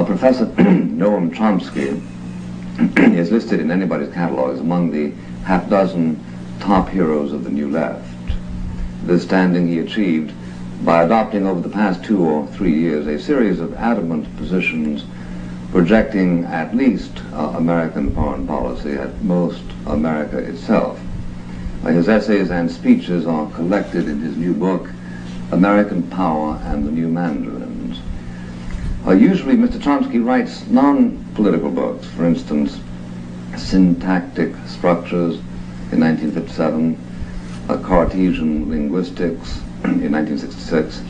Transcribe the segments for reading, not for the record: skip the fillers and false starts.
Professor Noam Chomsky is listed in anybody's catalog as among the half-dozen top heroes of the New Left. This standing he achieved by adopting over the past 2 or 3 years a series of adamant positions projecting at least American foreign policy, at most America itself. His essays and speeches are collected in his new book, American Power and the New Mandarins. Usually Mr. Chomsky writes non-political books, for instance, Syntactic Structures in 1957, Cartesian Linguistics in 1966,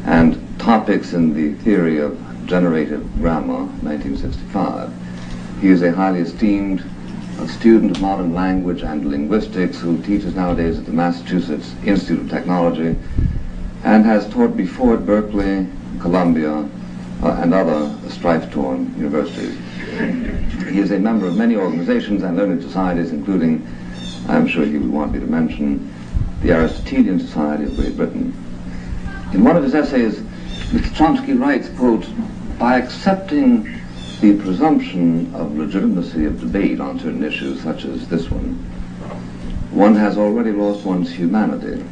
and Topics in the Theory of Generative Grammar, 1965. He is a highly esteemed student of modern language and linguistics who teaches nowadays at the Massachusetts Institute of Technology and has taught before at Berkeley, Columbia, and other strife-torn universities. He is a member of many organizations and learned societies, including, I'm sure you would want me to mention, the Aristotelian Society of Great Britain. In one of his essays, Mr. Chomsky writes, quote, "By accepting the presumption of legitimacy of debate on certain issues such as this one has already lost one's humanity."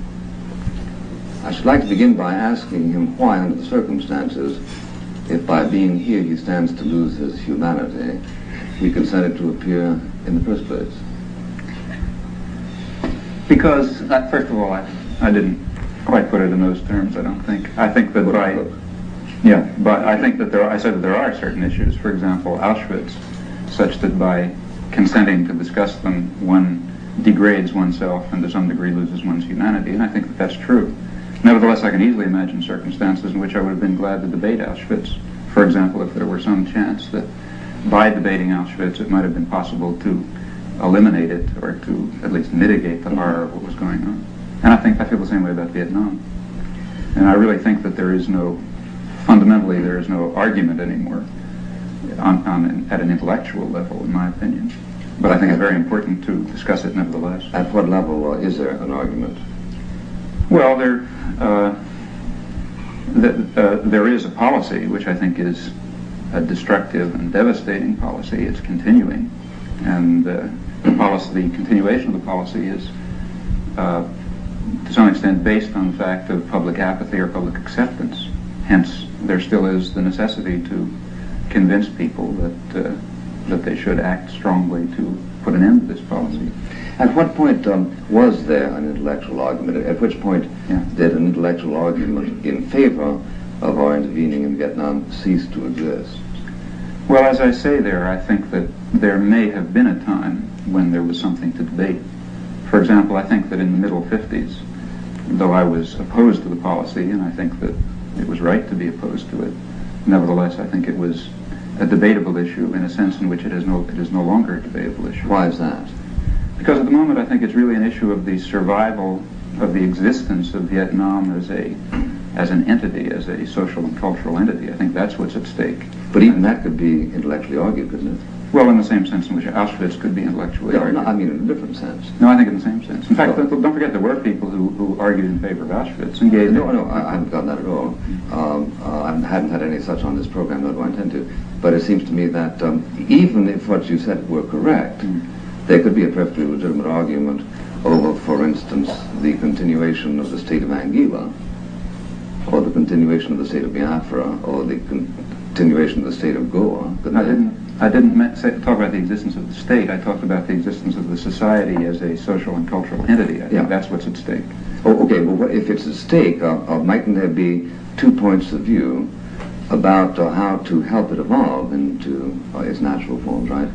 I should like to begin by asking him why, under the circumstances, if by being here he stands to lose his humanity, he consented to appear in the first place. Because, first of all, I didn't quite put it in those terms, I don't think. I think that but I think that I said that there are certain issues, for example, Auschwitz, such that by consenting to discuss them, one degrades oneself and to some degree loses one's humanity, and I think that that's true. Nevertheless, I can easily imagine circumstances in which I would have been glad to debate Auschwitz. For example, if there were some chance that by debating Auschwitz it might have been possible to eliminate it or to at least mitigate the horror of what was going on. And I feel the same way about Vietnam. And I really think that fundamentally there is no argument anymore at an intellectual level, in my opinion. But I think it's very important to discuss it nevertheless. At what level is there an argument? Well, there is a policy which I think is a destructive and devastating policy. It's continuing, and the continuation of the policy is to some extent based on the fact of public apathy or public acceptance. Hence, there still is the necessity to convince people that they should act strongly to put an end to this policy. At what point was there an intellectual argument? At which point did an intellectual argument in favor of our intervening in Vietnam cease to exist? Well, as I say there, I think that there may have been a time when there was something to debate. For example, I think that in the middle 50s, though I was opposed to the policy, and I think that it was right to be opposed to it, nevertheless, I think it was a debatable issue in a sense in which it is no longer a debatable issue. Why is that? Because at the moment I think it's really an issue of the survival of the existence of Vietnam as an entity, as a social and cultural entity. I think that's what's at stake. But even that could be intellectually argued, couldn't it? Well, in the same sense in which Auschwitz could be intellectually argued. No, I mean in a different sense. No, I think in the same sense. In fact, don't forget there were people who argued in favor of Auschwitz and gave... No, I haven't gotten that at all. I hadn't had any such on this program, nor do I intend to. But it seems to me that even if what you said were correct, there could be a perfectly legitimate argument over, for instance, the continuation of the state of Anguilla, or the continuation of the state of Biafra, or the continuation of the state of Goa. I didn't talk about the existence of the state. I talked about the existence of the society as a social and cultural entity. I think that's what's at stake. Oh, okay. Well, if it's at stake, mightn't there be 2 points of view about how to help it evolve into its natural forms, right?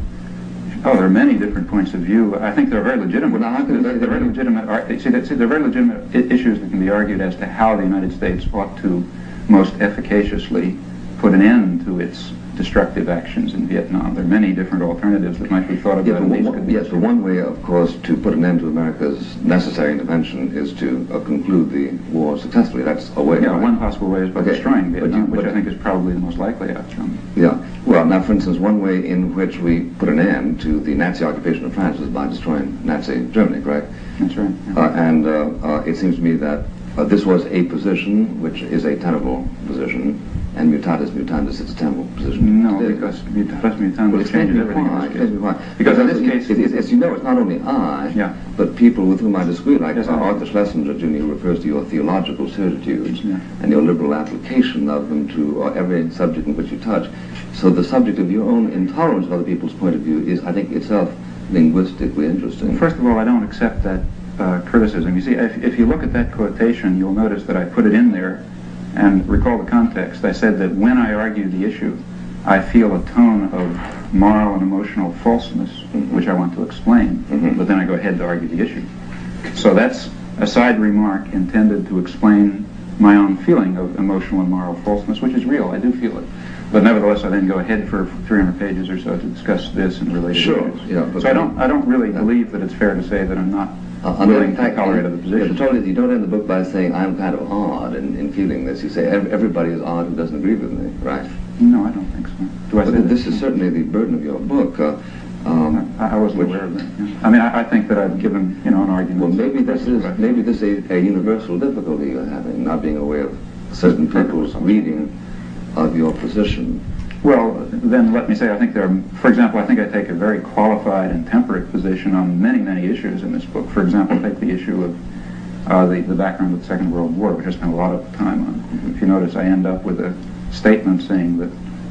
Oh, there are many different points of view. I think they're very legitimate. They're very legitimate. They're very legitimate issues that can be argued as to how the United States ought to most efficaciously put an end to its destructive actions in Vietnam. There are many different alternatives that might be thought about. Yes, but one way, of course, to put an end to America's necessary intervention is to conclude the war successfully. That's a way. Yeah, right? One possible way is by destroying Vietnam, which I think is probably the most likely outcome. Yeah. Well, now, for instance, one way in which we put an end to the Nazi occupation of France is by destroying Nazi Germany, correct? That's right. Yeah. It seems to me that this was a position which is a tenable position, and mutatis mutandis, it's a temporal position. No, because mutatis mutandis changes everything in this case. Because in this case, as you know, it's not only I, but people with whom I disagree, like Arthur Schlesinger Jr., who refers to your theological certitudes and your liberal application of them to every subject in which you touch. So the subject of your own intolerance of other people's point of view is, I think, itself linguistically interesting. Well, first of all, I don't accept that criticism. You see, if you look at that quotation, you'll notice that I put it in there, and recall the context. I said that when I argue the issue, I feel a tone of moral and emotional falseness, which I want to explain, but then I go ahead to argue the issue. So that's a side remark intended to explain my own feeling of emotional and moral falseness, which is real. I do feel it. But nevertheless, I then go ahead for 300 pages or so to discuss this and related issues. Yeah, so I don't really believe that it's fair to say that I'm not willing to tolerate other positions. The trouble is, you don't end the book by saying I'm kind of odd in feeling this. You say everybody is odd who doesn't agree with me, right? No, I don't think so. Do I say that? This is certainly the burden of your book. I wasn't aware of that. Yeah. I mean, I think that I've given an argument. Well, maybe this is a universal difficulty you're having, not being aware of certain people's reading of your position. Well, then let me say, I think for example, I think I take a very qualified and temperate position on many, many issues in this book. For example, take the issue of the background of the Second World War, which I spent a lot of time on. If you notice, I end up with a statement saying that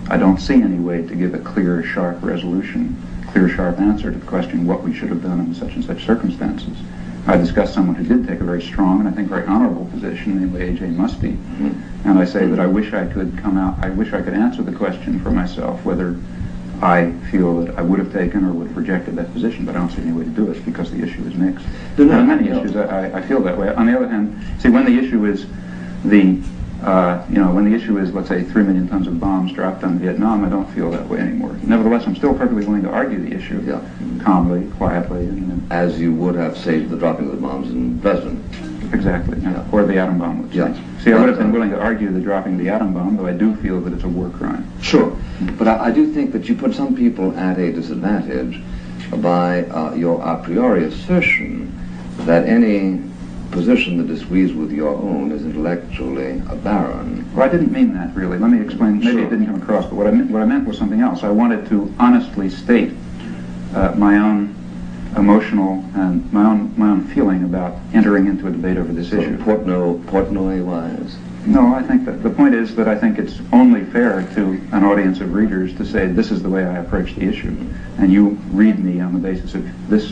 I don't see any way to give a clear, sharp resolution, clear, sharp answer to the question what we should have done in such and such circumstances. I discuss someone who did take a very strong and I think very honorable position, namely A.J. Musty, and I say that I wish I could answer the question for myself whether I feel that I would have taken or would have rejected that position, but I don't see any way to do it because the issue is mixed. On many issues, I feel that way. On the other hand, see, when the issue is when the issue is, let's say, 3 million tons of bombs dropped on Vietnam, I don't feel that way anymore. Nevertheless, I'm still perfectly willing to argue the issue calmly, quietly. As you would have, say, the dropping of the bombs in Dresden. Exactly, or the atom bomb. See, I would have been willing to argue the dropping the atom bomb, though I do feel that it's a war crime. Sure, but I do think that you put some people at a disadvantage by your a priori assertion that any position that disagrees with your own is intellectually barren. Well, I didn't mean that, really. Let me explain. Maybe it didn't come across, but what I meant was something else. I wanted to honestly state my own emotional and my own feeling about entering into a debate over this issue. Portnoy-wise? No, I think that the point is that I think it's only fair to an audience of readers to say this is the way I approach the issue, and you read me on the basis of this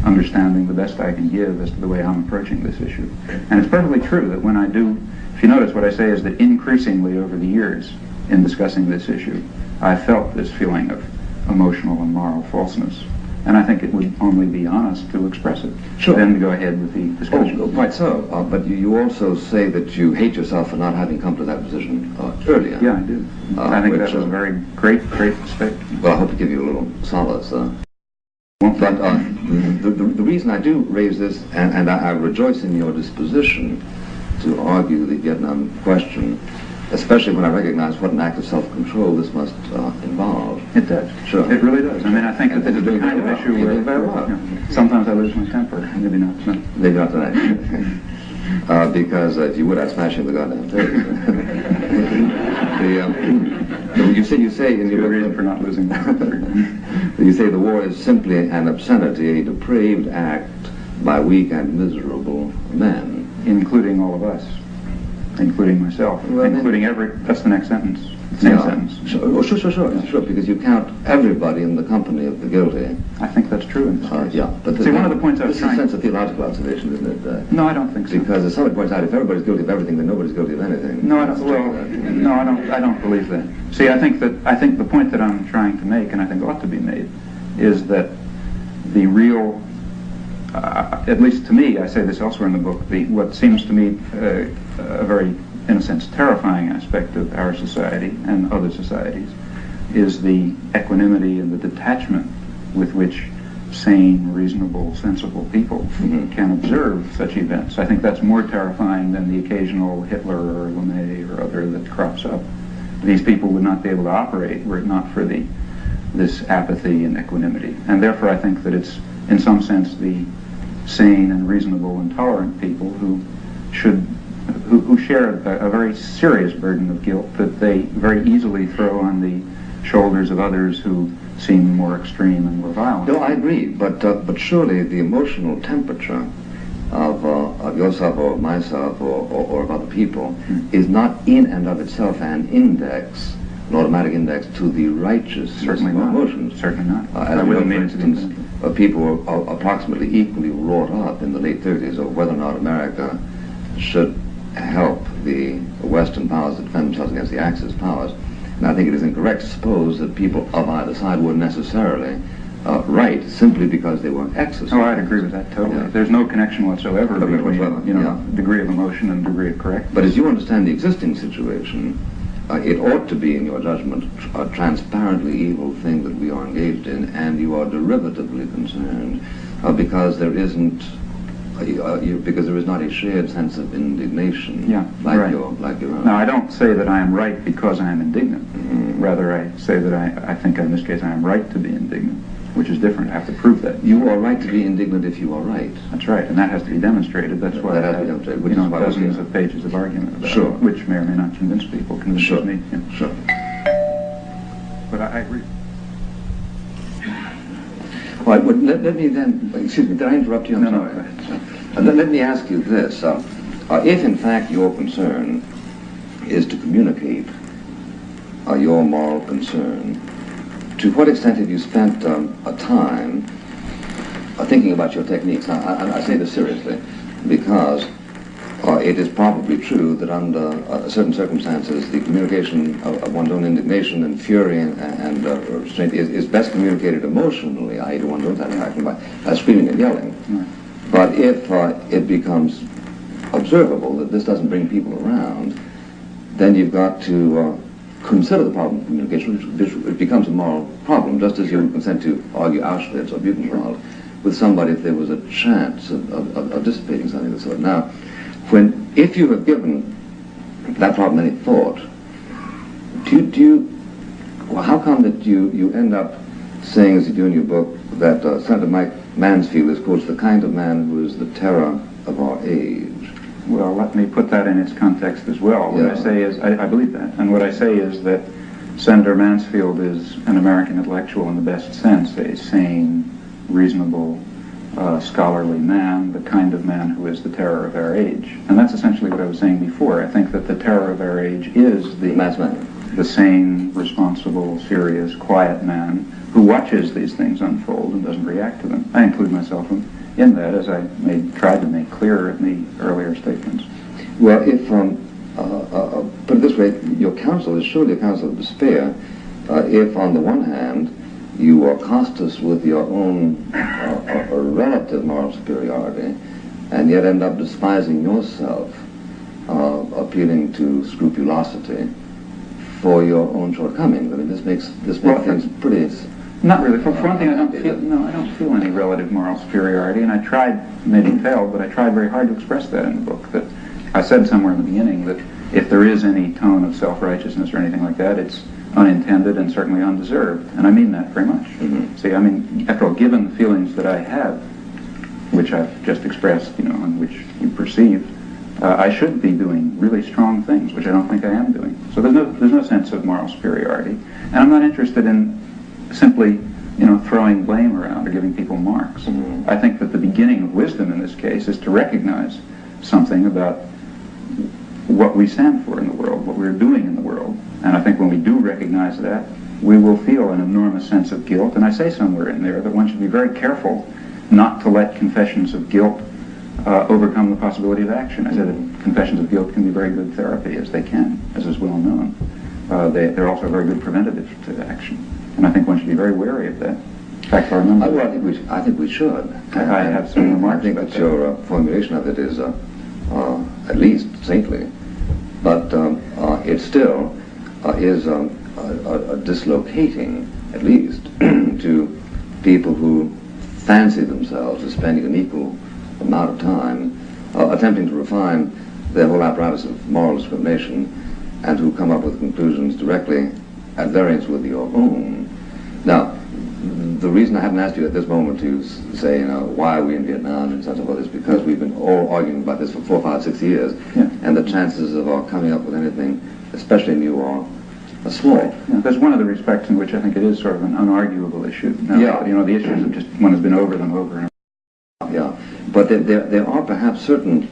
understanding the best I can give as to the way I'm approaching this issue. And it's perfectly true that when I do, if you notice what I say is that increasingly over the years in discussing this issue, I felt this feeling of emotional and moral falseness. And I think it would only be honest to express it. Sure. Then to go ahead with the discussion. Oh, quite so. But you also say that you hate yourself for not having come to that position earlier. Yeah, I do. I think that was a very great mistake. Well, I hope to give you a little solace. But the reason I do raise this, and I rejoice in your disposition to argue the Vietnam question, especially when I recognize what an act of self-control this must involve. It does. Sure. It really does. I mean, I think that this is the kind of issue where sometimes I lose my temper. Maybe not. Maybe not tonight. Because if you would, I'd smash in the goddamn table. You say in your reason for not losing my temper. You say the war is simply an obscenity, a depraved act by weak and miserable men. Including all of us. Including myself. Well, including that's the next sentence. Same sentence. Sure, because you count everybody in the company of the guilty. I think that's true in this case. But see, one of the points I was trying... This is a sense of theological observation, isn't it? No, I don't think so. Because as somebody points out, if everybody's guilty of everything, then nobody's guilty of anything. No, I don't believe that. See, I think the point that I'm trying to make, and I think ought to be made, is that the real, at least to me, I say this elsewhere in the book, what seems to me a very, in a sense, terrifying aspect of our society and other societies is the equanimity and the detachment with which sane, reasonable, sensible people can observe such events. I think that's more terrifying than the occasional Hitler or LeMay or other that crops up. These people would not be able to operate were it not for this apathy and equanimity. And therefore I think that it's, in some sense, the sane and reasonable and tolerant people who who share a very serious burden of guilt that they very easily throw on the shoulders of others who seem more extreme and more violent. No, I agree, but surely the emotional temperature of yourself or of myself or of other people is not in and of itself an index, an automatic index to the righteousness of emotions. Certainly not. As we know, for instance, people were approximately equally wrought up in the late 30s over whether or not America should help the Western powers that defend themselves against the Axis powers. And I think it is incorrect to suppose that people of either side were necessarily right simply because they were exercised. Oh, I'd agree with that totally. Yeah. There's no connection whatsoever between degree of emotion and degree of correctness. But as you understand the existing situation, it ought to be, in your judgment, a transparently evil thing that we are engaged in, and you are derivatively concerned because there isn't. Because there is not a shared sense of indignation like your own. Now, I don't say that I am right because I am indignant. Rather, I say that I think in this case I am right to be indignant, which is different. I have to prove that. You are right to be indignant if you are right. That's right, and that has to be demonstrated. That's why that has to be demonstrated. Which is why dozens of pages of argument about it, which may or may not convince people, convinces me. Yeah. Sure. But I agree. Well, let me then, excuse me, did I interrupt you? No. Let me ask you this. If in fact your concern is to communicate your moral concern, to what extent have you spent a time thinking about your techniques? Now, I say this seriously because it is probably true that under certain circumstances the communication of one's own indignation and fury and restraint is best communicated emotionally, i.e. to one's own satisfaction by screaming and yelling. Right. But if it becomes observable that this doesn't bring people around, then you've got to consider the problem of communication, which becomes a moral problem, just as you would consent to argue Auschwitz or Buchenwald with somebody if there was a chance of dissipating something of the sort. Now, if you have given that problem any thought, how come that you end up saying, as you do in your book, that Senator Mike Mansfield is, quote, the kind of man who is the terror of our age? Well, let me put that in its context as well. What I say is, I believe that, and what I say is that Senator Mansfield is an American intellectual in the best sense, a sane, reasonable, scholarly man, the kind of man who is the terror of our age. And that's essentially what I was saying before. I think that the terror of our age is the sane, responsible, serious, quiet man who watches these things unfold and doesn't react to them. I include myself in that, as I tried to make clear in the earlier statements. Well, if, put it this way, your counsel is surely a counsel of despair if, on the one hand, you accost us with your own relative moral superiority, and yet end up despising yourself, appealing to scrupulosity for your own shortcomings. I mean, this makes things pretty. Not really. For one thing, I don't feel any relative moral superiority, and I tried, maybe failed, but I tried very hard to express that in the book. That I said somewhere in the beginning that if there is any tone of self-righteousness or anything like that, it's unintended and certainly undeserved, and I mean that very much. Mm-hmm. See, I mean, after all, given the feelings that I have, which I've just expressed, and which you perceive, I should be doing really strong things, which I don't think I am doing. So there's no sense of moral superiority, and I'm not interested in simply, throwing blame around or giving people marks. Mm-hmm. I think that the beginning of wisdom in this case is to recognize something about what we stand for in the world, what we're doing in the world. And I think when we do recognize that, we will feel an enormous sense of guilt. And I say somewhere in there that one should be very careful not to let confessions of guilt overcome the possibility of action. I said that confessions of guilt can be very good therapy, as they can, as is well known. They're also very good preventative to action. And I think one should be very wary of that. In fact, I remember... I think we should. I have some remarks. I think that your formulation of it is at least saintly, but it still is a dislocating, at least, to people who fancy themselves as spending an equal amount of time attempting to refine their whole apparatus of moral discrimination and who come up with conclusions directly at variance with your own. Now, the reason I haven't asked you at this moment to say, why are we in Vietnam and such and so forth is because we've been all arguing about this for 4, 5, 6 years, and the chances of our coming up with anything, especially new, are small. Right. Yeah. There's one of the respects in which I think it is sort of an unarguable issue. Now, the issues have just, one has been over them over and over. Yeah, but there are perhaps certain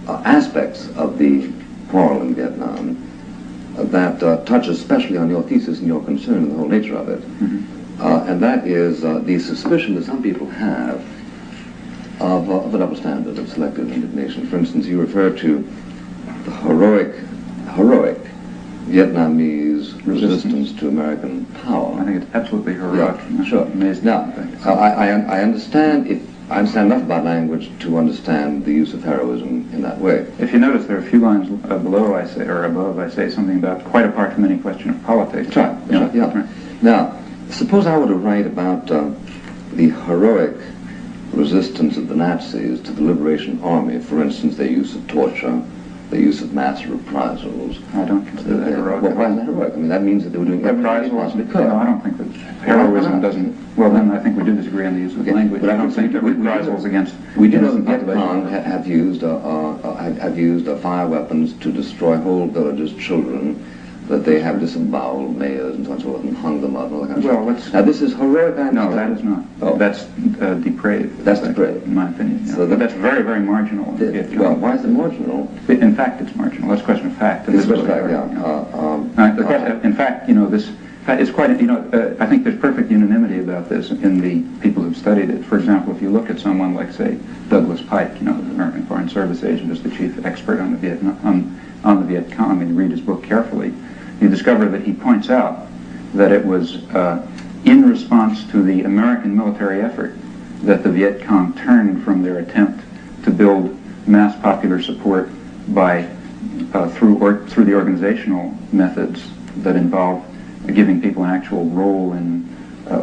aspects of the quarrel in Vietnam that touch especially on your thesis and your concern and the whole nature of it. And that is the suspicion that some people have of a double standard of selective indignation. For instance, you refer to the heroic Vietnamese resistance to American power. I think it's absolutely heroic. Yeah, sure. Amazing. Now, I understand enough about language to understand the use of heroism in that way. If you notice, there are a few lines below I say, or above I say something about quite apart from any question of politics. That's right. That's right. Yeah. Right. Now, suppose I were to write about the heroic resistance of the Nazis to the Liberation Army, for instance, their use of torture, the use of mass reprisals. I don't consider that heroic. Well, why is that heroic? I mean, that means that they were doing everything they possibly could. No, I don't think that heroism doesn't. Well, then I think we do disagree on the use of language. But I don't think that reprisals against. We do know that Viet Cong have used fire weapons to destroy whole villages, children, that they have disemboweled mayors and so on and so forth and hung them up and all that kind of stuff. Now, this is heroic. No, that is not. Oh. That's depraved. That's depraved, in my opinion. So but that's very, very marginal. Well, why is it marginal? In fact, it's marginal. That's a question of fact. It's a question of fact, yeah. In fact, this is quite. I think there's perfect unanimity about this in the people who've studied it. For example, if you look at someone like, say, Douglas Pike, the American Foreign Service agent, is the chief expert on the Viet Cong, and read his book carefully, you discover that he points out that it was in response to the American military effort that the Viet Cong turned from their attempt to build mass popular support by through the organizational methods that involve giving people an actual role in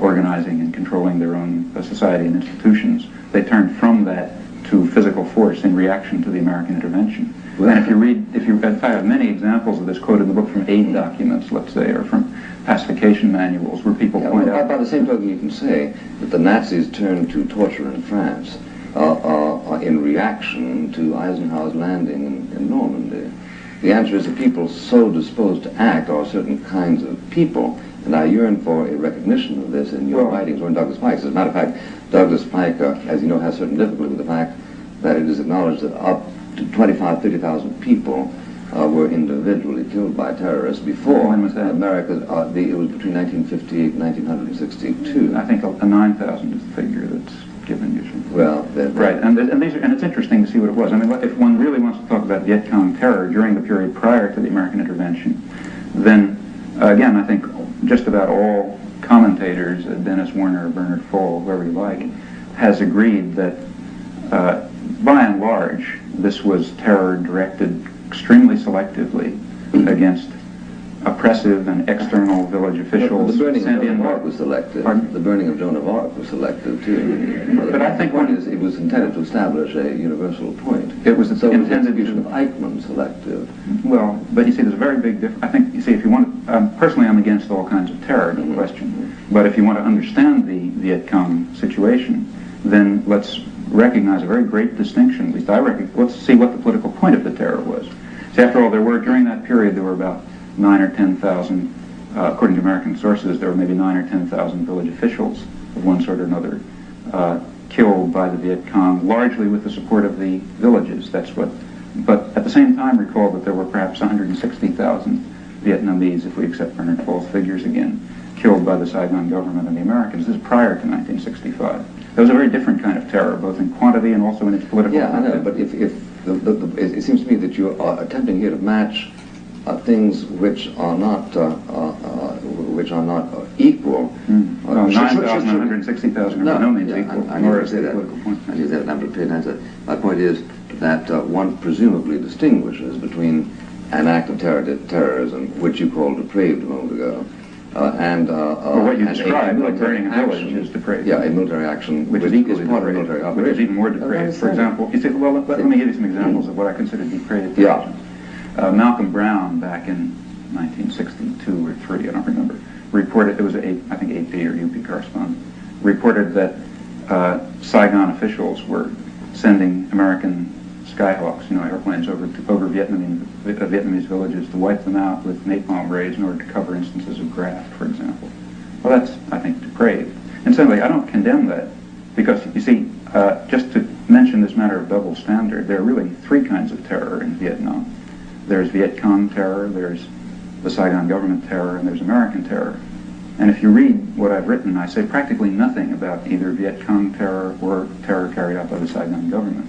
organizing and controlling their own society and institutions. They turned from that to physical force in reaction to the American intervention. And in fact, I have many examples of this quoted in the book from aid documents, let's say, or from pacification manuals, where people point out. By the same token, you can say that the Nazis turned to torture in France in reaction to Eisenhower's landing in Normandy. The answer is that people so disposed to act are certain kinds of people, and I yearn for a recognition of this in your writings or in Douglas Pike's. As a matter of fact, Douglas Pike, as you know, has certain difficulty with the fact that it is acknowledged that up to 25,000, 30,000 people were individually killed by terrorists before. When was that? America. It was between 1958 and 1962. I think a 9,000 is the figure that's given usually. Well, right, and it's interesting to see what it was. I mean, if one really wants to talk about Viet Cong terror during the period prior to the American intervention, then again, I think just about all commentators, Dennis Warner, Bernard Fall, whoever you like, has agreed that by and large, this was terror directed extremely selectively against oppressive and external village officials. The burning of Joan of Arc was selective. The burning of Joan of Arc was selective too. But I think it was intended to establish a universal point. It was so intended. The execution of Eichmann selective. Well, but you see, there's a very big difference. I think, you see, if you want to, personally, I'm against all kinds of terror, no question. But if you want to understand the Viet Cong situation, then let's recognize a very great distinction. At least I recognize. Let's see what the political point of the terror was. See, after all, during that period, there were about 9,000 or 10,000, according to American sources, there were maybe 9,000 or 10,000 village officials of one sort or another killed by the Viet Cong, largely with the support of the villages. But at the same time, recall that there were perhaps 160,000 Vietnamese, if we accept Bernard Fall's figures again, killed by the Saigon government and the Americans. This is prior to 1965. That was a very different kind of terror, both in quantity and also in its political content. I know, but it seems to me that you are attempting here to match things which are not equal. No, 9,000 and 160,000 are by no means equal. I never say that. I use that number 3 times. My point is that one presumably distinguishes between an act of terrorism, which you called depraved a moment ago, and what you described, like burning a village, is depraved. Yeah, a military action, which is equally part of a military operation, which is even more depraved. For example, you say, well, let me give you some examples of what I consider depraved. Yeah. Malcolm Brown, back in 1962 or 3, I don't remember, reported, it was I think AP or UP correspondent, reported that Saigon officials were sending American Skyhawks, airplanes over Vietnamese villages to wipe them out with napalm raids in order to cover instances of graft, for example. Well, that's, I think, depraved. And certainly, I don't condemn that, because, you see, just to mention this matter of double standard, there are really three kinds of terror in Vietnam. There's Viet Cong terror, there's the Saigon government terror, and there's American terror. And if you read what I've written, I say practically nothing about either Viet Cong terror or terror carried out by the Saigon government.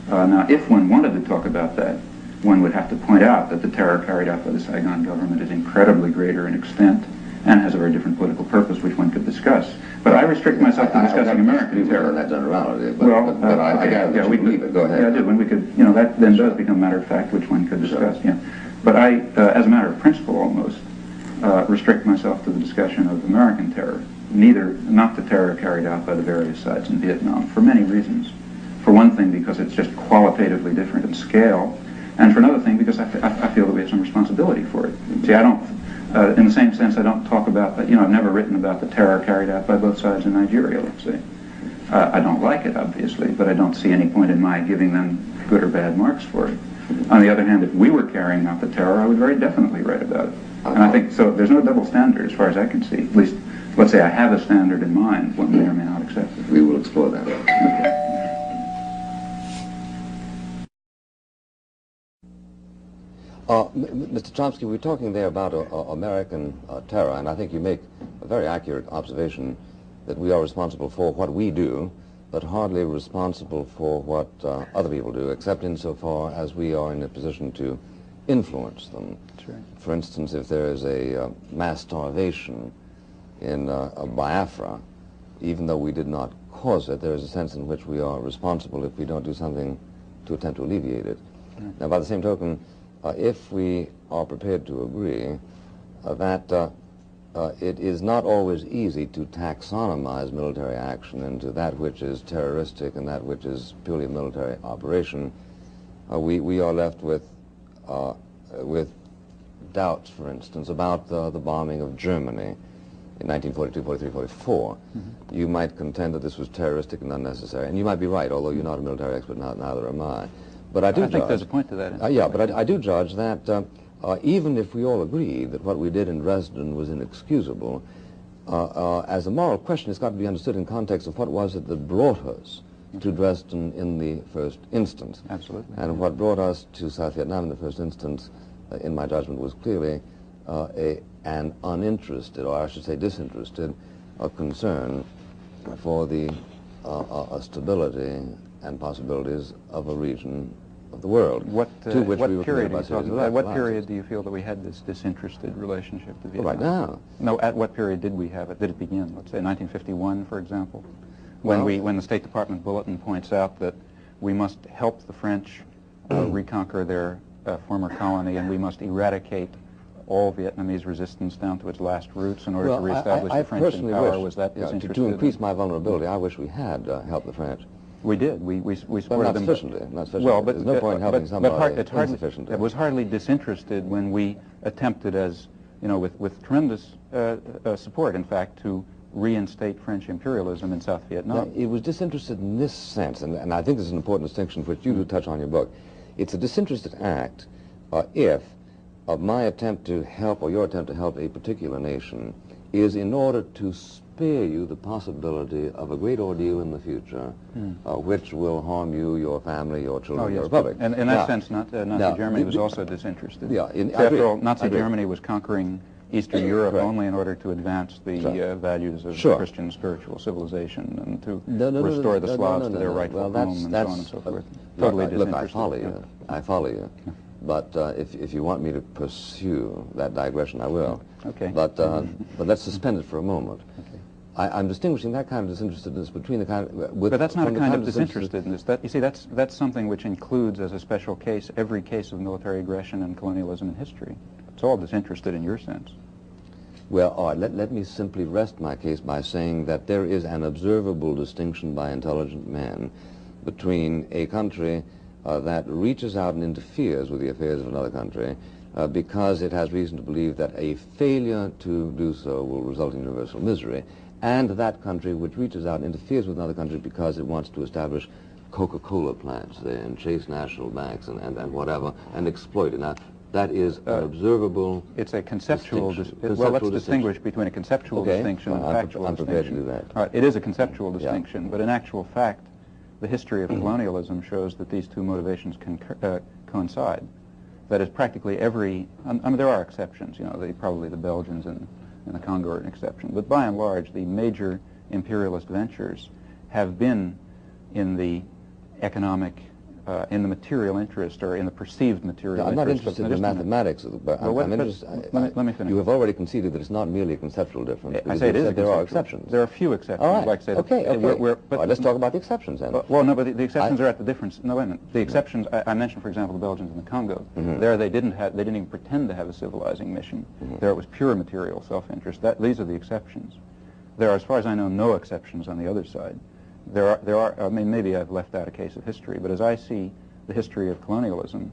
Now, if one wanted to talk about that, one would have to point out that the terror carried out by the Saigon government is incredibly greater in extent and has a very different political purpose, which one could discuss. But I restrict myself to discussing American terror. That generality, but, well, but I gather that you believe it. Go ahead. Yeah, I do. And we could, that then does become a matter of fact, which one could discuss. Sure. Yeah. But I, as a matter of principle, almost restrict myself to the discussion of American terror. Not the terror carried out by the various sides in Vietnam, for many reasons. For one thing, because it's just qualitatively different in scale, and for another thing, because I feel that we have some responsibility for it. See, I don't. In the same sense, I don't talk about, I've never written about the terror carried out by both sides in Nigeria, let's say. I don't like it, obviously, but I don't see any point in my giving them good or bad marks for it. On the other hand, if we were carrying out the terror, I would very definitely write about it. And I think, so there's no double standard as far as I can see. At least, let's say I have a standard in mind, one may or may not accept it. We will explore that. Okay. Mr. Chomsky, we're talking there about American terror, and I think you make a very accurate observation that we are responsible for what we do, but hardly responsible for what other people do, except insofar as we are in a position to influence them. That's right. For instance, if there is a mass starvation in Biafra, even though we did not cause it, there is a sense in which we are responsible if we don't do something to attempt to alleviate it. Right. Now, by the same token, if we are prepared to agree that it is not always easy to taxonomize military action into that which is terroristic and that which is purely a military operation, we are left with doubts, for instance, about the bombing of Germany in 1942, 43, 44. Mm-hmm. You might contend that this was terroristic and unnecessary, and you might be right, although you're not a military expert, neither am I. But I think there's a point to that. Yeah, but I do judge that even if we all agree that what we did in Dresden was inexcusable, as a moral question, it's got to be understood in context of what was it that brought us to Dresden in the first instance. Absolutely. And what brought us to South Vietnam in the first instance, in my judgment, was clearly an uninterested, or I should say disinterested, concern for the stability and possibilities of a region of the world. What period do you feel that we had this disinterested relationship to Vietnam? Right now. No, at what period did we have it? Did it begin? Let's say 1951, for example, when the State Department bulletin points out that we must help the French reconquer their former colony, and we must eradicate all Vietnamese resistance down to its last roots in order to reestablish the French in power. Was that disinterested? To increase my vulnerability, I wish we had helped the French. We did. We supported them. Not sufficiently. Well, but there's no point in helping somebody insufficiently. It was hardly disinterested when we attempted, as with tremendous support, in fact, to reinstate French imperialism in South Vietnam. Now, it was disinterested in this sense, and I think this is an important distinction which you do touch on in your book. It's a disinterested act if my attempt to help, or your attempt to help a particular nation, is in order to spare you the possibility of a great ordeal in the future, which will harm you, your family, your children, your republic. And in that sense, Nazi Germany was also disinterested. Yeah, after all, Nazi Germany was conquering Eastern Europe only in order to advance the values of Christian spiritual civilization and to restore the Slavs to their rightful home and so on and so forth. Totally disinterested. Look, I follow you. But if you want me to pursue that digression, I will. Okay. But let's suspend it for a moment. Okay. I'm distinguishing that kind of disinterestedness between the kind of... But that's not a kind of disinterestedness. You see, that's something which includes as a special case every case of military aggression and colonialism in history. It's all disinterested in your sense. Well, all right, let me simply rest my case by saying that there is an observable distinction by intelligent men between a country that reaches out and interferes with the affairs of another country because it has reason to believe that a failure to do so will result in universal misery, and that country which reaches out and interferes with another country because it wants to establish Coca-Cola plants there and chase national banks and whatever and exploit it. Now, that is an observable It's a conceptual distinction. well, let's distinguish between a conceptual distinction and a factual I'm prepared to distinction. do that. All right, it is a conceptual distinction, but in actual fact, the history of colonialism shows that these two motivations can coincide. That is, practically every, I mean, there are exceptions, you know, probably the Belgians and the Congo are an exception, but by and large, the major imperialist ventures have been in the economic, in the material interest or in the perceived material I'm interest. not interested in the mathematics, but I'm interested. Let me finish. You have already conceded that it's not merely a conceptual difference. I say it is. There are exceptions. There are a few exceptions. All right. Like say okay. All right, let's talk about the exceptions then. Well, no, but the exceptions are at the difference. No, wait a minute. The exceptions. I mentioned, for example, the Belgians and the Congo. There, they didn't even pretend to have a civilizing mission. There, it was pure material self-interest. These are the exceptions. There are, as far as I know, no exceptions on the other side. There are. I mean, maybe I've left out a case of history, but as I see the history of colonialism,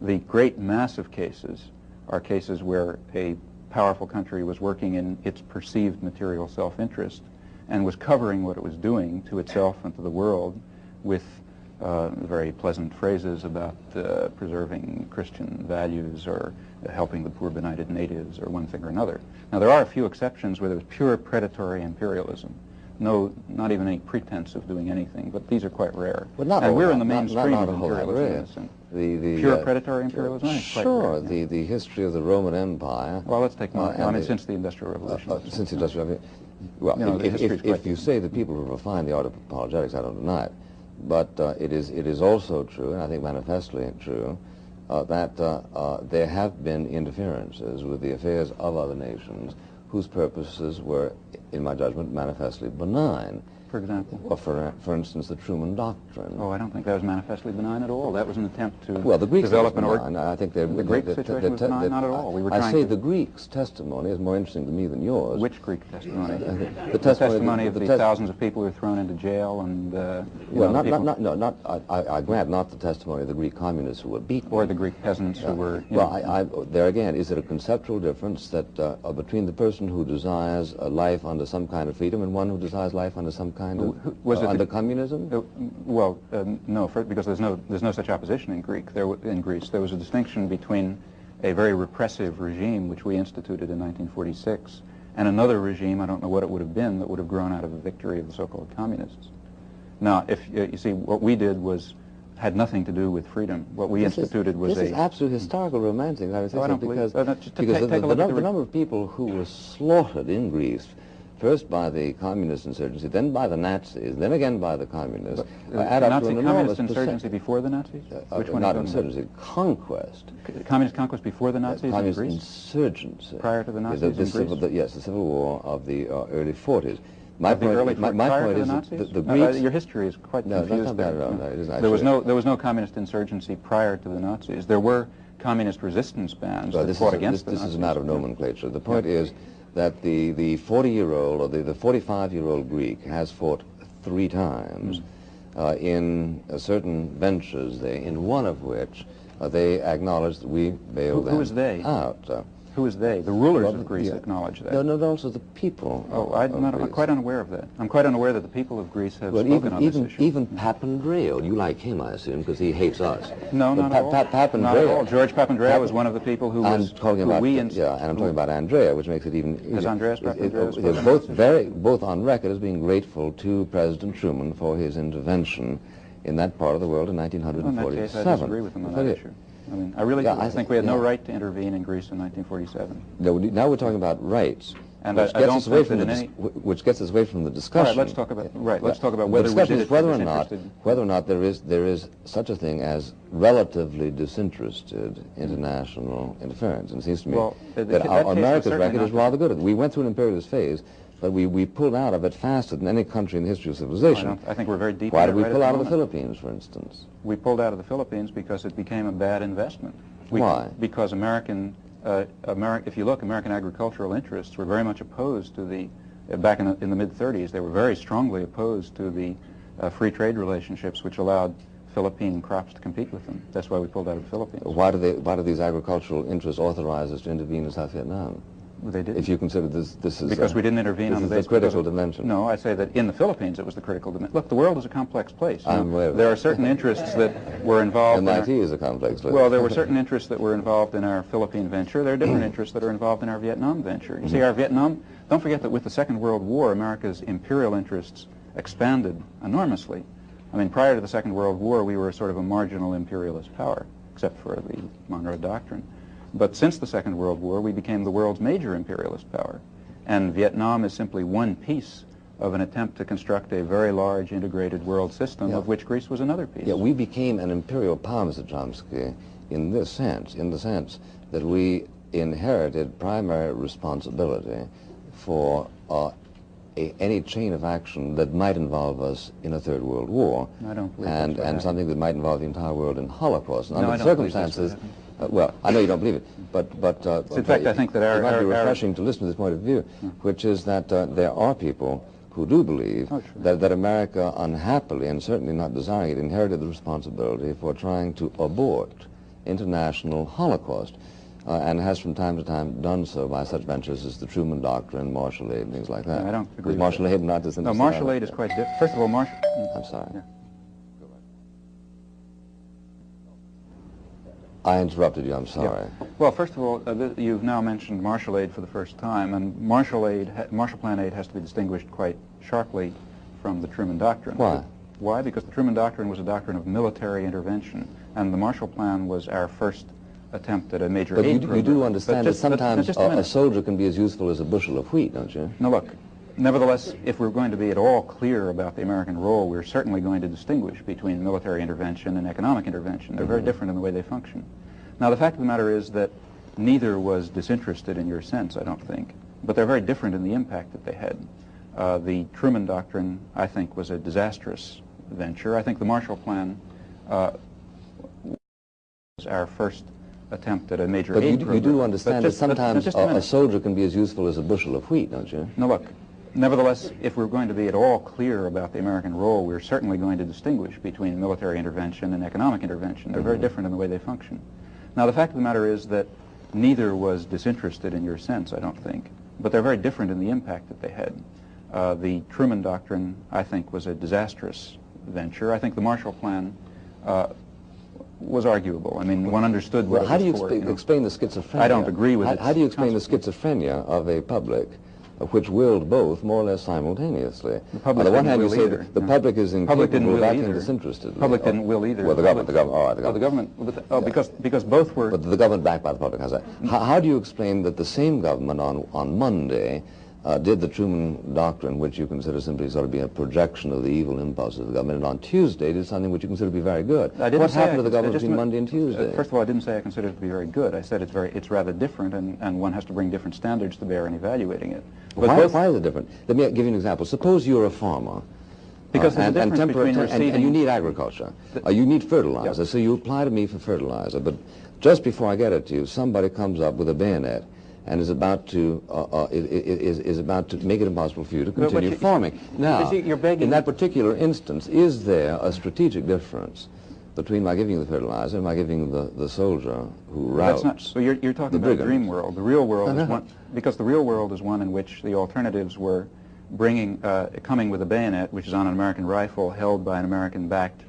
the great mass of cases are cases where a powerful country was working in its perceived material self-interest and was covering what it was doing to itself and to the world with very pleasant phrases about preserving Christian values or helping the poor benighted natives or one thing or another. Now, there are a few exceptions where there was pure predatory imperialism. No, not even any pretense of doing anything, but these are quite rare. But not and all we're that, in the mainstream not of imperialism. The Pure predatory imperialism? Sure, Quite rare, the history of the Roman Empire. Well, let's take more. I mean, since the Industrial Revolution. Since the Industrial Revolution. Well, you know, if you say that people have refined the art of apologetics, I don't deny it. But it is also true, and I think manifestly true, that there have been interferences with the affairs of other nations whose purposes were, in my judgment, manifestly benign. For example? Well, for instance, the Truman Doctrine. Oh, I don't think that was manifestly benign at all. That was an attempt to the Greeks develop an order. I think the Greek situation was benign, not at all. We were trying the Greeks' testimony is more interesting to me than yours. Which Greek testimony? The testimony of the thousands of people who were thrown into jail and. I grant not the testimony of the Greek communists who were beaten. Or the Greek peasants who were. There again, is it a conceptual difference that between the person who desires a life under some kind of freedom and one who desires life under some kind of under communism? No, because there's no such opposition in Greece. There was a distinction between a very repressive regime which we instituted in 1946 and another regime, I don't know what it would have been, that would have grown out of the victory of the so-called communists. Now, if you see, what we did had nothing to do with freedom. What we instituted was This is absolute historical romancing, I would say, I don't because the number of people who were slaughtered in Greece, first by the communist insurgency, then by the Nazis, then again by the communists, add up to an enormous communist insurgency before the Nazis? Which one? Not insurgency, conquest. Communist conquest before the Nazis in communist Greece? Insurgency. Prior to the Nazis in Greece? Yes, the Civil War of the early 40s. My point is that the Greeks... your history is quite confused. No, that's not bad at all. No, it isn't there was no communist insurgency prior to the Nazis. There were communist resistance bands that fought against the Nazis. This is a matter of nomenclature. The point is that the 40-year-old or the 45-year-old Greek has fought 3 times in certain ventures, in one of which they acknowledged that we bailed them out. Who is they? The rulers of Greece acknowledge that. No, also the people. Oh, I'm quite unaware of that. I'm quite unaware that the people of Greece have spoken on this issue. Even Papandreou, you like him, I assume, because he hates us. No, not at all. Not at all. George Papandreou was one of the people who was... I'm talking about Andrea, which makes it even... As Andreas Papandreou... both on record as being grateful to President Truman for his intervention in that part of the world in 1947. In that case, I disagree with him on that issue. I mean, I really think we had no right to intervene in Greece in 1947. No, now we're talking about rights, and which gets us away from the discussion. All right, let's talk about whether we did it whether or not there is such a thing as relatively disinterested international interference. And it seems to me that America's record is rather good. We went through an imperialist phase, but we pulled out of it faster than any country in the history of civilization. I think we're very deep. Why did we pull out of the Philippines, for instance? We pulled out of the Philippines because it became a bad investment. Why? Because if you look, American agricultural interests were very much opposed to the, back in the mid-30s, they were very strongly opposed to the free trade relationships which allowed Philippine crops to compete with them. That's why we pulled out of the Philippines. Why do these agricultural interests authorize us to intervene in South Vietnam? They did. If you consider this is because we didn't intervene on the basis the critical dimension. No, I say that in the Philippines it was the critical dimension. Look, the world is a complex place. I'm aware of there that. are certain interests that were involved. MIT is a complex place. Well, there were certain interests that were involved in our Philippine venture. There are different interests that are involved in our Vietnam venture. You see, our Vietnam. Don't forget that with the Second World War, America's imperial interests expanded enormously. I mean, prior to the Second World War, we were sort of a marginal imperialist power, except for the Monroe Doctrine. But since the Second World War, we became the world's major imperialist power. And Vietnam is simply one piece of an attempt to construct a very large integrated world system, of which Greece was another piece. Yeah, we became an imperial power, Mr. Chomsky, in the sense that we inherited primary responsibility for any chain of action that might involve us in a Third World War. I don't believe and something that might involve the entire world in Holocaust. And no, under the circumstances, well, I know you don't believe it, but in fact, I think that it might be refreshing to listen to this point of view, which is that there are people who do believe that America, unhappily and certainly not desiring it, inherited the responsibility for trying to abort international Holocaust, and has from time to time done so by such ventures as the Truman Doctrine, martial aid, and things like that. No, I don't agree. Is martial aid not as No, martial aid is quite different. First of all, martial. I'm sorry. Yeah. I interrupted you, I'm sorry. Yeah. Well, first of all, you've now mentioned martial aid for the first time, and martial plan aid has to be distinguished quite sharply from the Truman Doctrine. Why? Why? Because the Truman Doctrine was a doctrine of military intervention, and the Marshall Plan was our first attempt at a major aid program. But you do understand that sometimes a soldier can be as useful as a bushel of wheat, don't you? Now look, nevertheless, if we're going to be at all clear about the American role, we're certainly going to distinguish between military intervention and economic intervention. They're very different in the way they function. Now, the fact of the matter is that neither was disinterested in your sense, I don't think, but they're very different in the impact that they had. The Truman Doctrine, I think, was a disastrous venture. I think the Marshall Plan was our first attempt at a major aid program. But you do understand that sometimes a soldier can be as useful as a bushel of wheat, don't you? Now look, nevertheless, if we're going to be at all clear about the American role, we're certainly going to distinguish between military intervention and economic intervention. They're very different in the way they function. Now, the fact of the matter is that neither was disinterested in your sense, I don't think, but they're very different in the impact that they had. The Truman Doctrine, I think, was a disastrous venture. I think the Marshall Plan was arguable. I mean, one understood what how do you for, explain the schizophrenia? I don't agree with it. How do you explain the schizophrenia of a public which willed both more or less simultaneously? On the one hand, you say that the public is incapable of acting disinterestedly. The public didn't will either. Well, the government, all right, the government. Because both were... But the government backed by the public, how's that? How do you explain that the same government on Monday did the Truman Doctrine, which you consider simply sort of being a projection of the evil impulses of the government, and on Tuesday did something which you consider to be very good? What happened to the government between Monday and Tuesday? First of all, I didn't say I considered it to be very good. I said it's rather different, and one has to bring different standards to bear in evaluating it. Why is it different? Let me give you an example. Suppose you're a farmer. Because there's a difference between receiving... And you need agriculture. You need fertilizer, so you apply to me for fertilizer. But just before I get it to you, somebody comes up with a bayonet and is about to make it impossible for you to continue farming. Now, in that particular instance, is there a strategic difference between my giving you the fertilizer and my giving the soldier who routes? That's not. So you're talking about the dream world. The real world is one, because the real world is one in which the alternatives were coming with a bayonet, which is on an American rifle held by an American-backed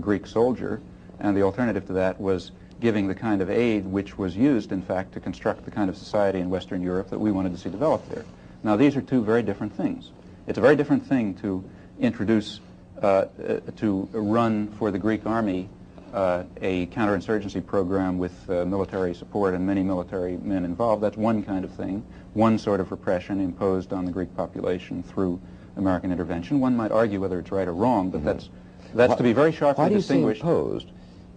Greek soldier, and the alternative to that was giving the kind of aid which was used, in fact, to construct the kind of society in Western Europe that we wanted to see developed there. Now, these are two very different things. It's a very different thing to introduce, to run for the Greek army a counterinsurgency program with military support and many military men involved. That's one kind of thing, one sort of repression imposed on the Greek population through American intervention. One might argue whether it's right or wrong, but that's to be very sharply distinguished.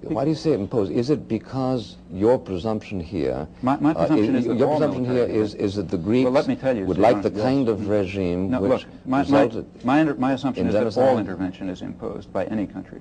Why do you say imposed? Is it because your presumption here... My presumption is that your presumption here is that the Greeks would like the kind of regime which resulted... My assumption is that all intervention is imposed by any country.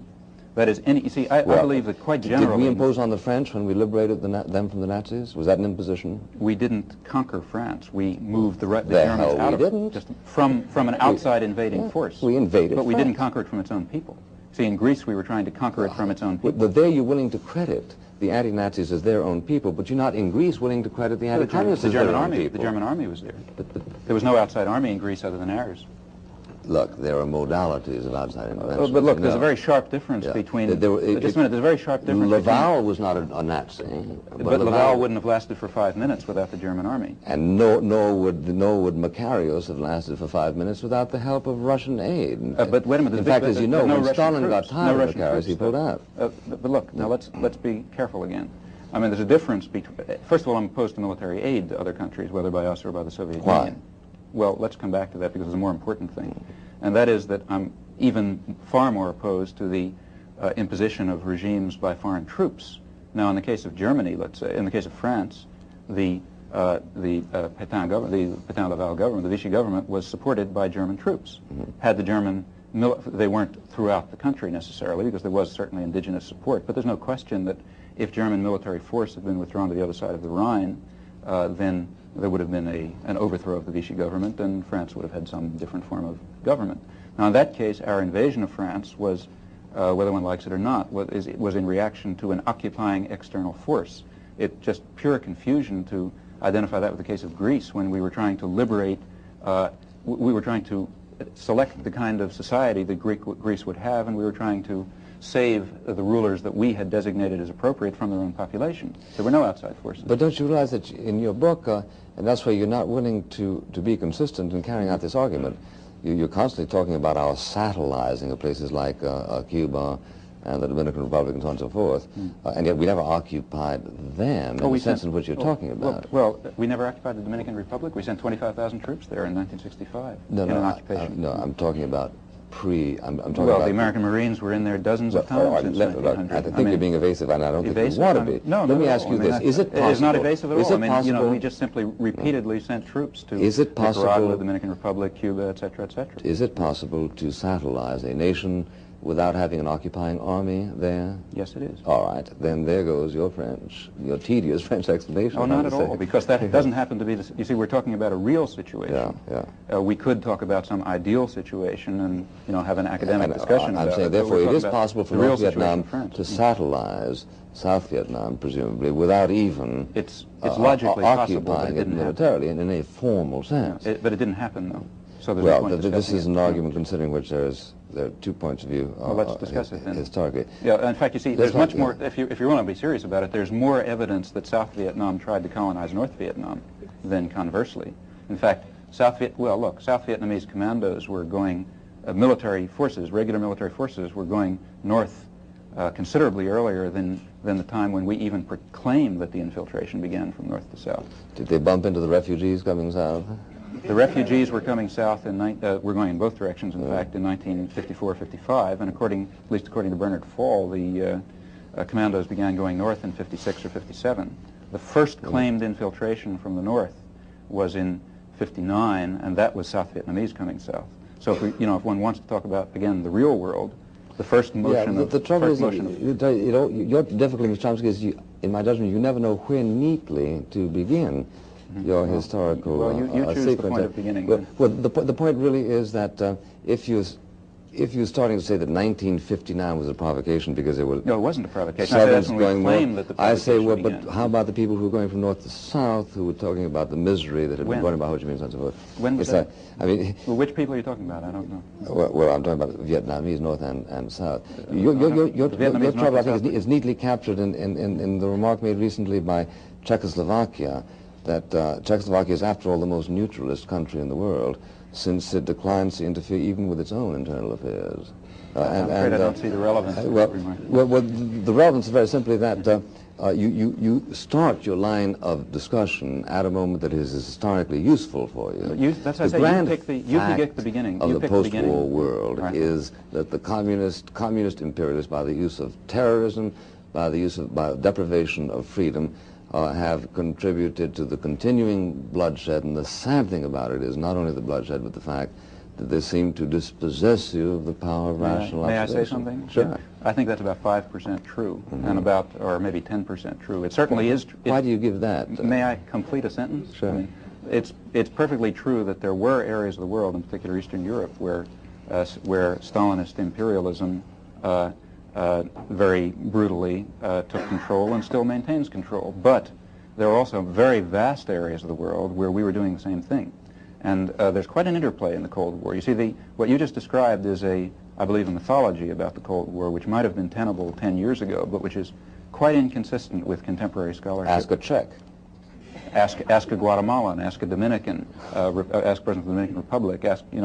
That is, you see, I believe that quite generally... Did we impose on the French when we liberated them from the Nazis? Was that an imposition? We didn't conquer France. We moved the Germans out of it. Just from an outside invading force. We invaded But we France. didn't conquer it from its own people. See, in Greece, we were trying to conquer it from its own people. But there you're willing to credit the anti-Nazis as their own people, but you're not in Greece willing to credit the anti-communists as their own people. The German army was there. There was no outside army in Greece other than ours. Look, there are modalities of outside intervention. But look, there's a very sharp difference between... just a minute, there's a very sharp difference Laval was not a Nazi. But Laval wouldn't have lasted for 5 minutes without the German army. And nor would Makarios have lasted for 5 minutes without the help of Russian aid. But wait a minute. In fact, as you know, when Stalin got tired of Makarios, he pulled out. But look, now let's be careful again. I mean, there's a difference between... First of all, I'm opposed to military aid to other countries, whether by us or by the Soviet Union. Well, let's come back to that because it's a more important thing. And that is that I'm even far more opposed to the imposition of regimes by foreign troops. Now, in the case of Germany, let's say, in the case of France, the Pétain Laval government, the Vichy government, was supported by German troops. Had the German... they weren't throughout the country necessarily, because there was certainly indigenous support, but there's no question that if German military force had been withdrawn to the other side of the Rhine, then there would have been an overthrow of the Vichy government, and France would have had some different form of government. Now, in that case, our invasion of France was, whether one likes it or not, was in reaction to an occupying external force. It's just pure confusion to identify that with the case of Greece when we were trying to liberate, we were trying to select the kind of society that Greece would have, and we were trying to save the rulers that we had designated as appropriate from their own population. There were no outside forces. But don't you realize that in your book, and that's why you're not willing to be consistent in carrying out this argument, you're constantly talking about our satellizing of places like Cuba and the Dominican Republic and so on and so forth, and yet we never occupied them in the sense in which you're talking about. Well, we never occupied the Dominican Republic. We sent 25,000 troops there in 1965 in an occupation. No, I'm talking about I'm talking well, about... the American Marines were in there dozens of times since 1900. I think you're being evasive, and I don't think you want to be. No, Let me ask you this. Is it possible... It's not evasive at all. Is it possible... we just simply repeatedly sent troops to Nicaragua, the Dominican Republic, Cuba, etc., etc. Is it possible to satellize a nation without having an occupying army there? Yes, it is. All right. Then there goes your tedious French explanation. Oh, not at all, because that doesn't happen to be the... You see, we're talking about a real situation. Yeah. We could talk about some ideal situation and, have an academic discussion about it. I'm saying, therefore, it is possible for North Vietnam to satellize South Vietnam, presumably, without even it's logically occupying it militarily in a formal sense. But it didn't happen, though. So there's well, this is an argument considering which there are 2 points of view. Well, let's discuss it then. Historically. Yeah, in fact, you see, there's much more, if you want to be serious about it, there's more evidence that South Vietnam tried to colonize North Vietnam than conversely. In fact, South Vietnamese commandos were going, military forces, regular military forces, were going north considerably earlier than the time when we even proclaimed that the infiltration began from north to south. Did they bump into the refugees coming south? The refugees were coming south were going in both directions, in fact, in 1954-55, and at least according to Bernard Fall, the commandos began going north in 56 or 57. The first claimed infiltration from the north was in 59, and that was South Vietnamese coming south. So if one wants to talk about, again, the real world, the first motion the trouble is, your difficulty with Chomsky is, in my judgment, you never know where neatly to begin your historical you choose the point of beginning. Well, the point really is that if you're starting to say that 1959 was a provocation because there were... No, it wasn't a provocation. I say that's when we claimed that the provocation began. But how about the people who were going from north to south who were talking about the misery that had been brought about Ho Chi Minh and so forth? When was that? Well, which people are you talking about? I don't know. Well, I'm talking about Vietnamese, north and south. Your trouble, I think, is neatly captured in the remark made recently by Czechoslovakia, that Czechoslovakia is, after all, the most neutralist country in the world, since it declines to interfere even with its own internal affairs. I'm afraid I don't see the relevance. Well, the relevance is very simply that you start your line of discussion at a moment that is historically useful for you. That's what I say. You pick the beginning. Of the post-war world is that the communist imperialists, by the use of terrorism, by deprivation of freedom, have contributed to the continuing bloodshed, and the sad thing about it is not only the bloodshed, but the fact that they seem to dispossess you of the power of rational observation. May I say something? Sure. Yeah. I think that's about 5% true, and or maybe 10% true. It certainly is. Why do you give that? May I complete a sentence? Sure. I mean, it's perfectly true that there were areas of the world, in particular Eastern Europe, where Stalinist imperialism very brutally took control and still maintains control. But there are also very vast areas of the world where we were doing the same thing. And there's quite an interplay in the Cold War. You see, what you just described is I believe, a mythology about the Cold War, which might have been tenable 10 years ago, but which is quite inconsistent with contemporary scholarship. Ask a Czech. Ask a Guatemalan, ask a Dominican, ask a person from the Dominican Republic, ask a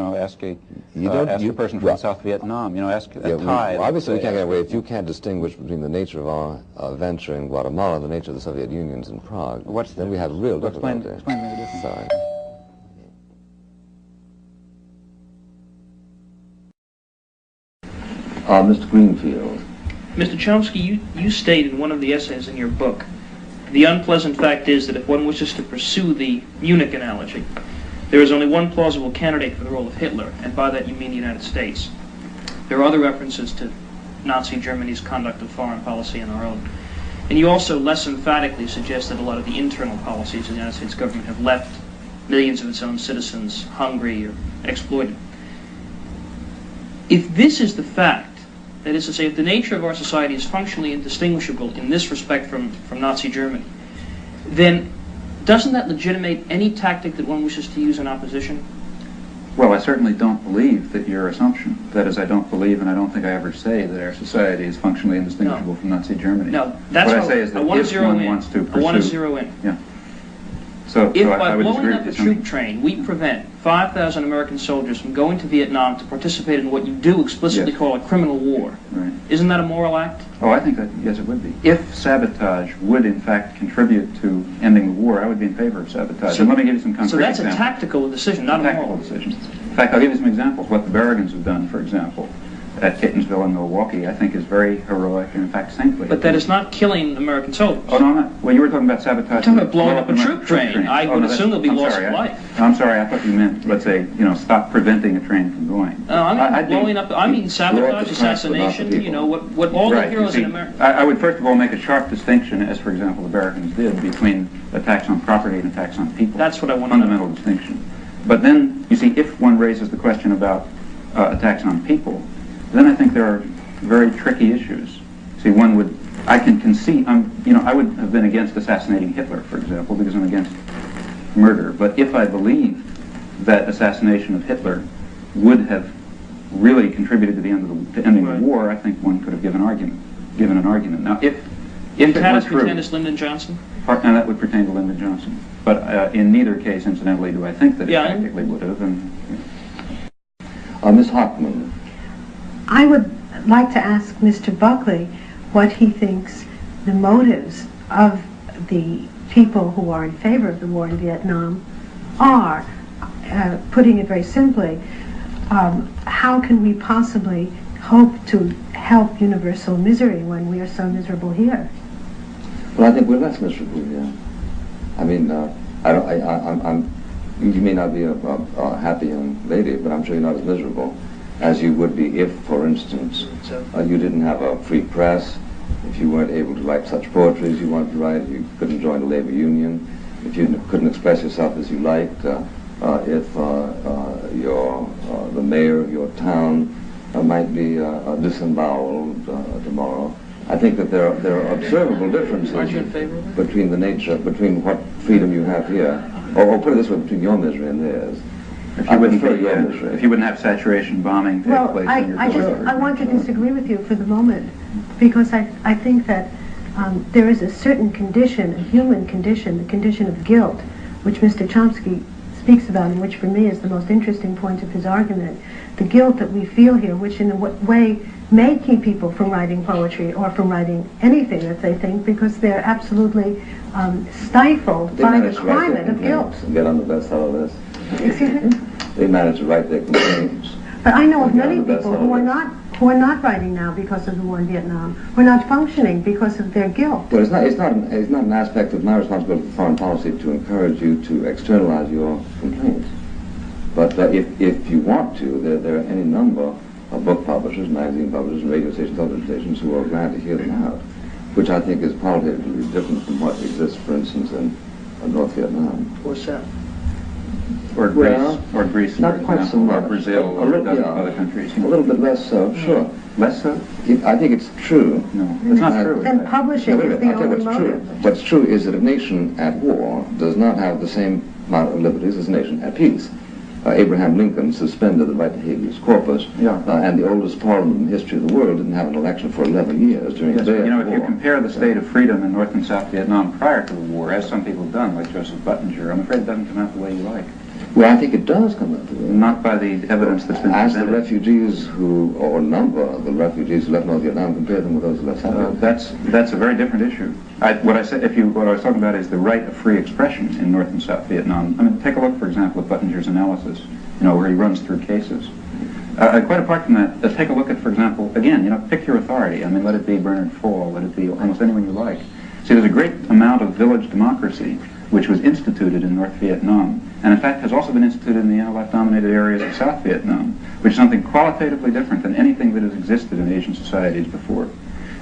person from South Vietnam, ask a Thai. Well, obviously, we can't get away. If you can't distinguish between the nature of our venture in Guatemala and the nature of the Soviet Union's in Prague, then we have real difficulty. Explain the difference. Sorry. Mr. Greenfield. Mr. Chomsky, you state in one of the essays in your book, the unpleasant fact is that if one wishes to pursue the Munich analogy, there is only one plausible candidate for the role of Hitler, and by that you mean the United States. There are other references to Nazi Germany's conduct of foreign policy and our own. And you also less emphatically suggest that a lot of the internal policies of the United States government have left millions of its own citizens hungry or exploited. If this is the fact, that is to say, if the nature of our society is functionally indistinguishable in this respect from Nazi Germany, then doesn't that legitimate any tactic that one wishes to use in opposition? Well, I certainly don't believe that your assumption. That is, I don't believe, and I don't think I ever say that our society is functionally indistinguishable from Nazi Germany. No, that's what I say is that if one wants to pursue... I want to zero in. Yeah. So if I by would blowing disagree up a with you. troop train, we prevent 5,000 American soldiers from going to Vietnam to participate in what you do explicitly Yes. call a criminal war, Right. isn't that a moral act? Oh, I think that, yes, it would be. If sabotage would, in fact, contribute to ending the war, I would be in favor of sabotage. So- and let me give you some concrete So that's examples. a tactical decision, not a Tactical moral. decision. In fact, I'll give you some examples. What the Berrigans have done, for example, at Catonsville and Milwaukee, I think is very heroic and, in fact, saintly. But that is not killing American soldiers. Oh, no, I'm not. Well, you were talking about sabotage. You're talking about blowing up a American troop train. I would assume there'll be loss of life. I'm sorry, I thought you meant, let's say, stop preventing a train from going. No, I mean blowing up. I mean sabotage, assassination. What all the heroes in America. I would first of all make a sharp distinction, as for example the Berrigans did, between attacks on property and attacks on people. That's what I want to know. Fundamental distinction. But then, you see, if one raises the question about attacks on people, then I think there are very tricky issues. See, I can concede, I would have been against assassinating Hitler, for example, because I'm against murder. But if I believe that assassination of Hitler would have really contributed to ending the war, I think one could have given an argument. Now, if it were true, Lyndon Johnson? and that would pertain to Lyndon Johnson. But in neither case, incidentally, do I think that it practically would have. Ms. Hockman. I would like to ask Mr. Buckley what he thinks the motives of the people who are in favor of the war in Vietnam are. Putting it very simply, how can we possibly hope to help universal misery when we are so miserable here? Well, I think we're less miserable here. I mean, you may not be a happy young lady, but I'm sure you're not as miserable as you would be if, for instance, you didn't have a free press, if you weren't able to write such poetry as you wanted to write, you couldn't join a labor union, if you couldn't express yourself as you liked, if the mayor of your town might be disemboweled tomorrow. I think that there are observable differences between what freedom you have here, or put it this way, between your misery and theirs. If you wouldn't have saturation bombing take place in your country. I want to disagree with you for the moment, because I think that there is a certain condition, a human condition, the condition of guilt, which Mr. Chomsky speaks about, and which for me is the most interesting point of his argument. The guilt that we feel here, which in a way may keep people from writing poetry or from writing anything that they think, because they're absolutely stifled by the climate of guilt. Get on the bestseller list. Excuse me? They manage to write their complaints. But I know of many people who are not writing now because of the war in Vietnam, who are not functioning because of their guilt. Well, it's not an aspect of my responsibility for foreign policy to encourage you to externalize your complaints. But if you want to, there are any number of book publishers, magazine publishers, and radio stations, television stations who are glad to hear them out, which I think is qualitatively different from what exists, for instance, in North Vietnam. What's that? Or Greece, not quite so much. or Brazil, or a dozen other countries. A little bit less so, sure. Less so? I think it's true. No, it's not true. And publishing No, wait a is the minute, I'll tell only you what's true. motive. What's true is that a nation at war does not have the same amount of liberties as a nation at peace. Abraham Lincoln suspended the right to habeas corpus, and the oldest parliament in the history of the world didn't have an election for 11 years during Yes, the day you know, of if war. you compare the state of freedom in North and South Vietnam prior to the war, as some people have done, like Joseph Buttinger, I'm afraid it doesn't come out the way you like. Well, I think it does come out the way. Not by the evidence that's been As the presented. refugees or number of the refugees who left North Vietnam, compare them with those who left South Vietnam. That's a very different issue. What I was talking about is the right of free expression in North and South Vietnam. I mean, take a look, for example, at Buttinger's analysis, where he runs through cases. Quite apart from that, take a look at, for example, again, pick your authority. I mean, let it be Bernard Fall, let it be almost anyone you like. See, there's a great amount of village democracy which was instituted in North Vietnam, and in fact has also been instituted in the Analat-dominated areas of South Vietnam, which is something qualitatively different than anything that has existed in Asian societies before.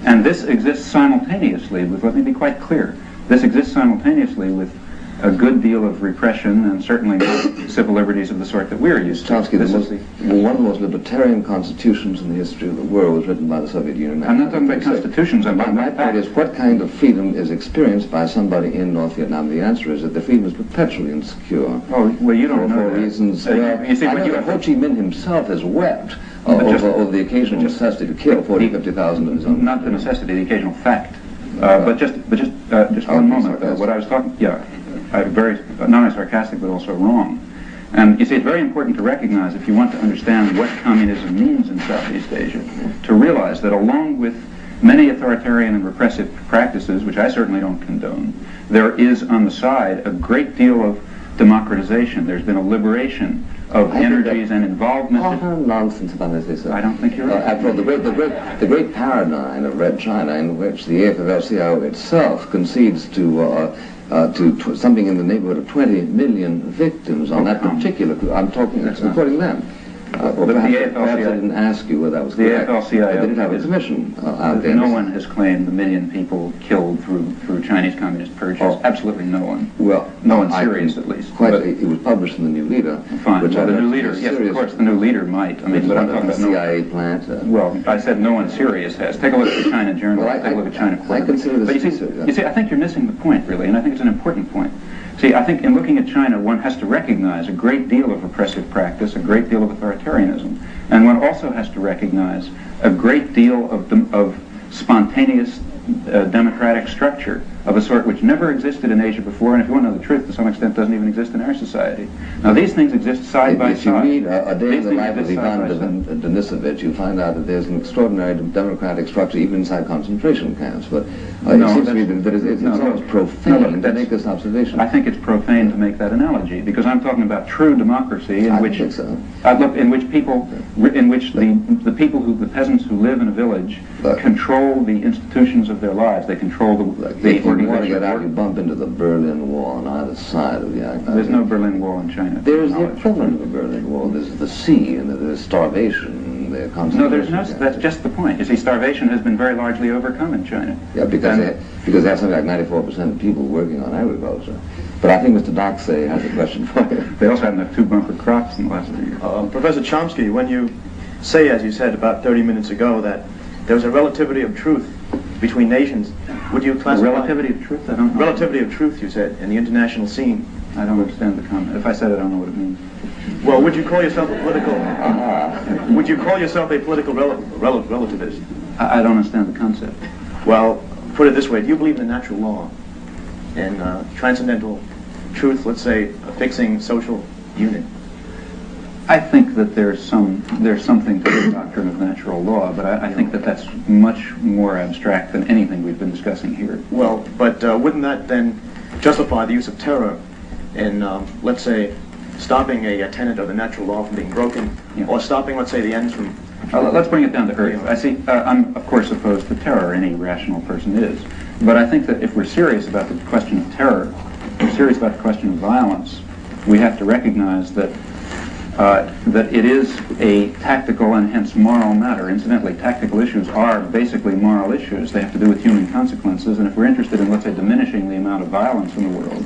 And this exists simultaneously with, let me be quite clear, this exists simultaneously with a good deal of repression and certainly not civil liberties of the sort that we're used to. Chomsky, one of the most libertarian constitutions in the history of the world was written by the Soviet Union. I'm not talking about constitutions. I'm talking My about point is, what kind of freedom is experienced by somebody in North Vietnam? The answer is that the freedom is perpetually insecure. Oh, well, you don't know for that. reasons. You see, I when know you that Ho Chi Minh himself has wept over the occasional necessity to kill 40, 50,000 of his own. Not the necessity, the occasional fact. But just one moment. What I was talking, very not only sarcastic but also wrong. And you see, it's very important to recognize, if you want to understand what communism means in Southeast Asia, to realize that along with many authoritarian and repressive practices, which I certainly don't condone, there is on the side a great deal of democratization. There's been a liberation of energies and involvement. Nonsense, if I may say so. I don't think you're right. After all, the great paradigm of Red China, in which the AFL-CIO itself concedes to something in the neighborhood of 20 million victims on that particular. I'm quoting them. Or perhaps I didn't ask you whether that was correct. The AFL-CIO. They did have a commission out there. No one has claimed the million people killed through Chinese communist purges. Absolutely no one. Well, no one serious, at least. It was published in the New Leader. Fine. Which the New Leader. Yes, of course, the New Leader might. I mean, but I'm talking about CIA plant. Well, I said no one serious has. Take a look at the China Journal. Well, take a look at China Quarterly. I consider this. But you see, I think you're missing the point, really, and I think it's an important point. See, I think in looking at China, one has to recognize a great deal of repressive practice, a great deal of authoritarianism, and one also has to recognize a great deal of spontaneous democratic structure of a sort which never existed in Asia before, and if you want to know the truth, to some extent doesn't even exist in our society. Now, these things exist side by side. If you read A Day in the Life of Ivan Denisovich, you find out that there's an extraordinary democratic structure even inside concentration camps. But it seems to me that it's almost profane to make this observation. I think it's profane to make that analogy, because I'm talking about true democracy in which the peasants who live in a village control the institutions of their lives. They control the If you want to get out, you bump into the Berlin Wall on either side of the island. There's no Berlin Wall in China. There's the equivalent of the Berlin Wall. There's the sea, and there's starvation, the concentration. No, there's no. That's just the point. You see, starvation has been very largely overcome in China. Yeah, because they have something like 94% of people working on agriculture. But I think Mr. Doxey has a question for you. They also haven't had 2 bumper crops in the last 3 years. Professor Chomsky, when you say, as you said about 30 minutes ago, that there was a relativity of truth between nations, would you classify... Relativity of truth? I don't know. Relativity of truth, you said, in the international scene. I don't understand the comment. If I said it, I don't know what it means. Well, would you call yourself a political... Would you call yourself a political relativist? I don't understand the concept. Well, put it this way. Do you believe in the natural law and transcendental truth, let's say, fixing social unit? I think that there's something to the doctrine of natural law, but I think that that's much more abstract than anything we've been discussing here. Well, but wouldn't that then justify the use of terror in, let's say, stopping a tenet of the natural law from being broken, or stopping, let's say, the ends from... Let's bring it down to earth. I see, I'm of course opposed to terror, any rational person is, but I think that if we're serious about the question of terror, if we're serious about the question of violence, we have to recognize that it is a tactical and hence moral matter. Incidentally, tactical issues are basically moral issues. They have to do with human consequences, and if we're interested in, let's say, diminishing the amount of violence in the world,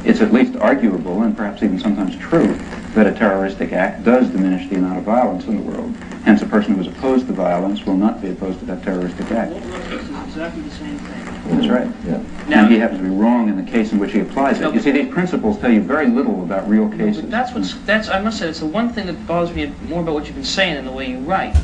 it's at least arguable, and perhaps even sometimes true, that a terroristic act does diminish the amount of violence in the world. Hence, a person who is opposed to violence will not be opposed to that terroristic act. Exactly the same thing. That's right. Yeah. Now, And he happens to be wrong in the case in which he applies it. No, You see, these principles tell you very little about real cases. But that's I must say, it's the one thing that bothers me more about what you've been saying than the way you write.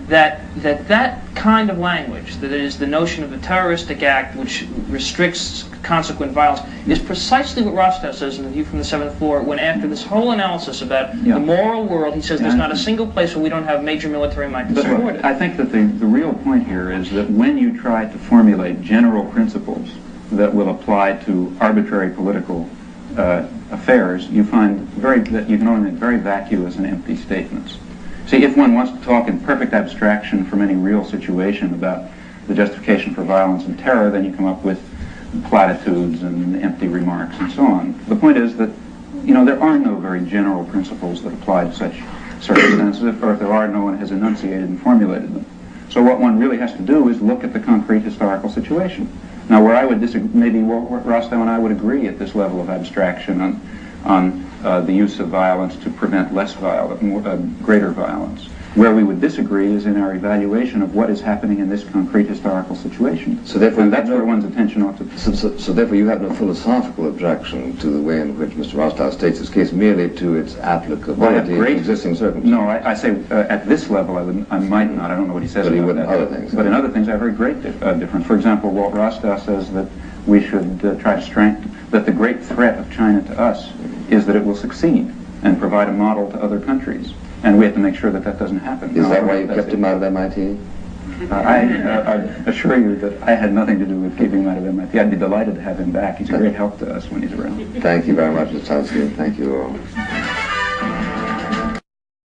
That kind of language, that is the notion of a terroristic act which restricts consequent violence, is precisely what Rostow says in The View from the Seventh Floor, when after this whole analysis about the moral world, he says there's not a single place where we don't have major military might to support it. I think that the real point here is that when you try to formulate general principles that will apply to arbitrary political affairs, you find that you can only make very vacuous and empty statements. See, if one wants to talk in perfect abstraction from any real situation about the justification for violence and terror, then you come up with platitudes and empty remarks and so on. The point is that, there are no very general principles that apply to such circumstances, or if there are, no one has enunciated and formulated them. So what one really has to do is look at the concrete historical situation. Now, where I would disagree, maybe Rostow and I would agree at this level of abstraction on the use of violence to prevent greater violence. Where we would disagree is in our evaluation of what is happening in this concrete historical situation. So therefore, and that's where one's attention ought to be. So therefore, you have no philosophical objection to the way in which Mr. Rostow states his case, merely to its applicability to existing circumstances. No, I say at this level I might not. I don't know what he says but about he wouldn't that. other things. But in other things, I have very great difference. For example, Walt Rostow says that we should try to strengthen, that the great threat of China to us is that it will succeed and provide a model to other countries. And we have to make sure that that doesn't happen. Is that why you kept him out of MIT? I assure you that I had nothing to do with keeping him out of MIT. I'd be delighted to have him back. He's a great help to us when he's around. Thank you very much, Mr. Chomsky. Thank you all.